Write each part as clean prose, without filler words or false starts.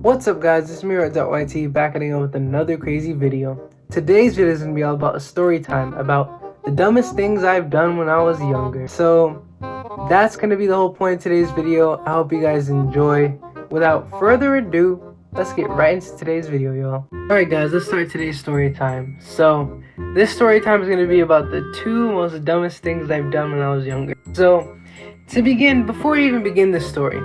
What's up guys, it's Miro.yt back again with another crazy video. Today's video is going to be all about a story time about the dumbest things I've done when I was younger. So that's going to be the whole point of today's video. I hope you guys enjoy. Without further ado, let's get right into today's video, y'all. Alright guys, let's start today's story time. So this story time is going to be about the two most dumbest things I've done when I was younger. So to begin, before we even begin this story,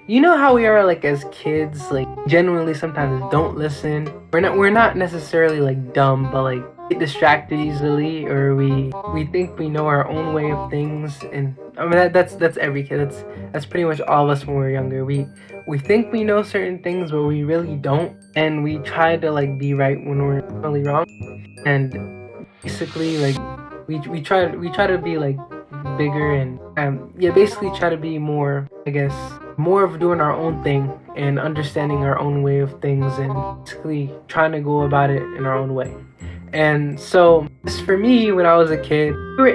you know how we are like as kids, like genuinely sometimes don't listen. We're not necessarily like dumb, but like get distracted easily, or we think we know our own way of things. And I mean that's every kid. That's pretty much all of us when we're younger. We think we know certain things, but we really don't, and we try to like be right when we're really wrong. And basically like we try to be like bigger and yeah, basically try to be more, I guess, more of doing our own thing and understanding our own way of things and basically trying to go about it in our own way. And so for me, when I was a kid, we were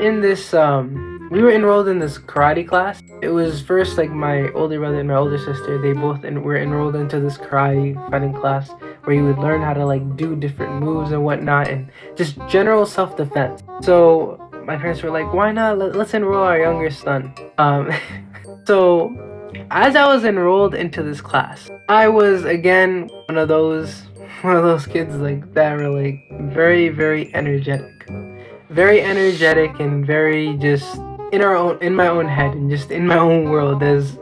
enrolled in this karate class. It was first like my older brother and my older sister, they both were enrolled into this karate fighting class where you would learn how to like do different moves and whatnot and just general self-defense. So my parents were like, why not let's enroll our younger son. So as I was enrolled into this class, I was again one of those kids like that were like very energetic, and very just in my own head and just in my own world, as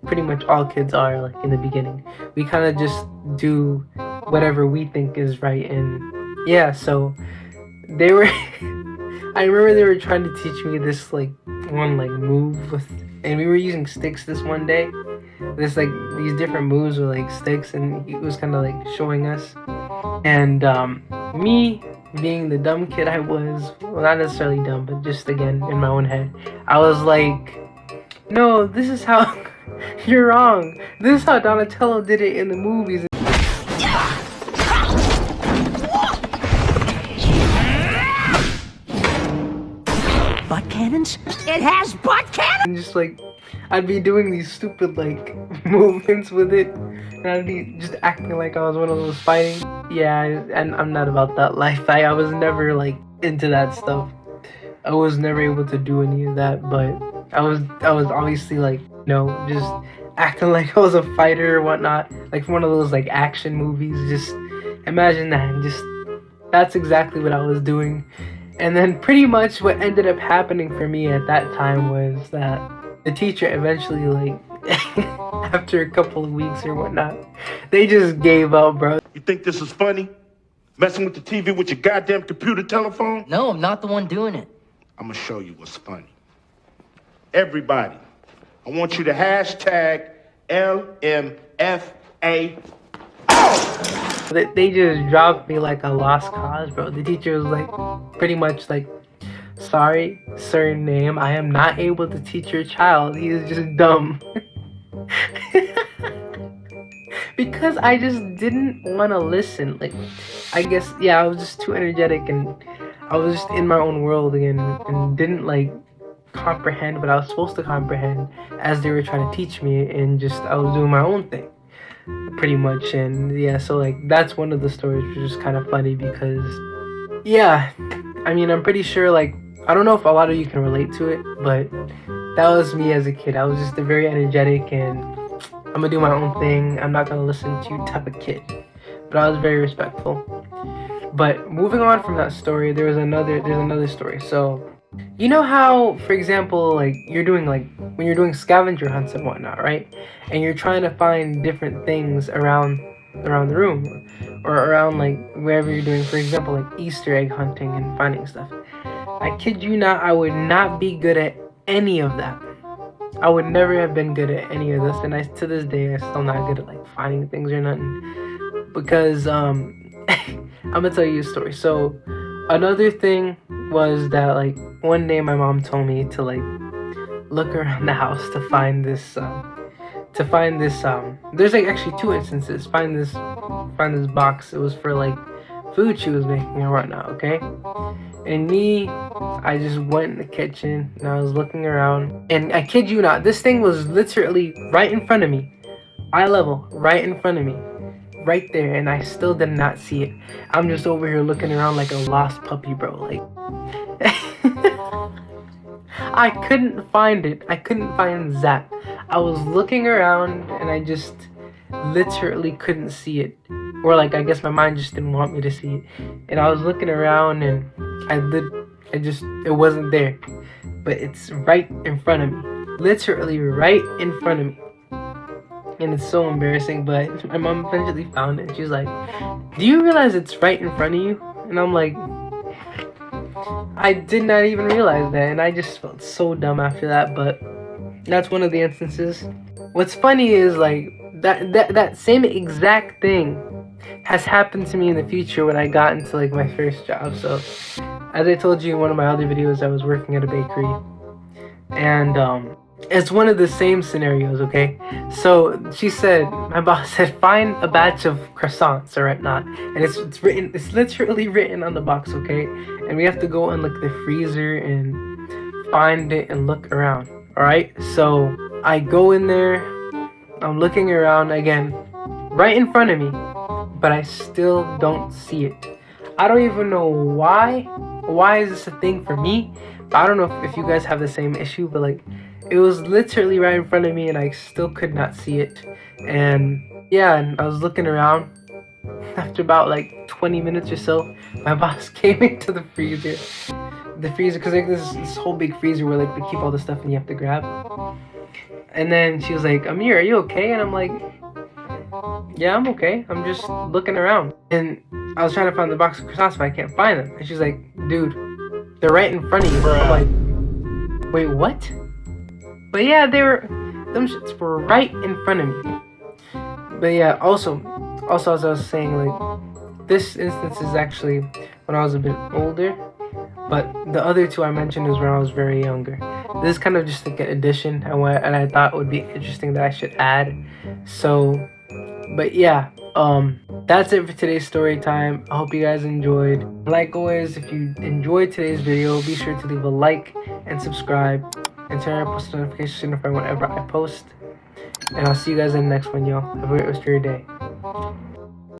pretty much all kids are. Like in the beginning, we kind of just do whatever we think is right. And yeah, so they were I remember they were trying to teach me this like one like move with, and we were using sticks this one day. This like these different moves with like sticks, and he was kind of like showing us. And me being the dumb kid I was, well, not necessarily dumb, but just again in my own head, I was like, no, this is how you're wrong. This is how Donatello did it in the movies. Butt cannons? It has butt cannons! And just like, I'd be doing these stupid like movements with it, and I'd be just acting like I was one of those fighting. Yeah, and I'm not about that life. I was never like into that stuff. I was never able to do any of that, but I was obviously like, just acting like I was a fighter or whatnot, like one of those like action movies. Just imagine that. Just that's exactly what I was doing. And then pretty much what ended up happening for me at that time was that the teacher eventually, like, after a couple of weeks or whatnot, they just gave up, bro. You think this is funny? Messing with the TV with your goddamn computer telephone? No, I'm not the one doing it. I'm gonna show you what's funny. Everybody, I want you to hashtag LMFA. They just dropped me like a lost cause, bro. The teacher was like, pretty much like, sorry, sir, name, I am not able to teach your child. He is just dumb. Because I just didn't want to listen. Like, I guess, yeah, I was just too energetic, and I was just in my own world again, and didn't like comprehend what I was supposed to comprehend as they were trying to teach me, and just I was doing my own thing pretty much. And yeah, so like that's one of the stories, which is kind of funny because yeah, I mean, I'm pretty sure, like, I don't know if a lot of you can relate to it, but that was me as a kid. I was just a very energetic and I'm gonna do my own thing, I'm not gonna listen to you type of kid. But I was very respectful. But moving on from that story, there's another story. So you know how, for example, like you're doing like when you're doing scavenger hunts and whatnot, right? And you're trying to find different things around the room, or around like wherever you're doing, for example, like Easter egg hunting and finding stuff. I kid you not, I would not be good at any of that. I would never have been good at any of this, and to this day, I'm still not good at like finding things or nothing. Because I'm gonna tell you a story. So another thing was that like one day my mom told me to like look around the house to find this there's like actually two instances. Find this box. It was for like food she was making or whatnot, okay? And me, I just went in the kitchen and I was looking around, and I kid you not, this thing was literally right in front of me. eye level, right in front of me. Right there, and I still did not see it. I'm just over here looking around like a lost puppy, bro. Like, I couldn't find it. I couldn't find Zap. I was looking around and I just literally couldn't see it. Or like, I guess my mind just didn't want me to see it. And I was looking around and it wasn't there. But it's right in front of me. Literally right in front of me. And it's so embarrassing, but my mom eventually found it. She's like, do you realize it's right in front of you? And I'm like, I did not even realize that. And I just felt so dumb after that, but that's one of the instances. What's funny is like that same exact thing has happened to me in the future when I got into like my first job. So as I told you in one of my other videos, I was working at a bakery, and it's one of the same scenarios, okay? So my boss said, find a batch of croissants or whatnot. And it's literally written on the box, okay? And we have to go in like the freezer and find it and look around, all right? So I go in there, I'm looking around again, right in front of me, but I still don't see it. I don't even know why. Why is this a thing for me? I don't know if you guys have the same issue, but like, it was literally right in front of me and I still could not see it. And yeah, and I was looking around. After about like 20 minutes or so, my boss came into the freezer. Because like this whole big freezer where like they keep all the stuff and you have to grab. And then she was like, Amir, are you okay? And I'm like, yeah, I'm okay. I'm just looking around. And I was trying to find the box of croissants, but I can't find them. And she's like, dude, they're right in front of you. I'm like, wait, what? But yeah, them shits were right in front of me. But yeah, also as I was saying, like, this instance is actually when I was a bit older, but the other two I mentioned is when I was very younger. This is kind of just like an addition, and I thought it would be interesting that I should add. So, but yeah, that's it for today's story time. I hope you guys enjoyed. Like always, if you enjoyed today's video, be sure to leave a like and subscribe and turn on post notifications to notify whenever I post. And I'll see you guys in the next one, y'all. Have a great rest of your day.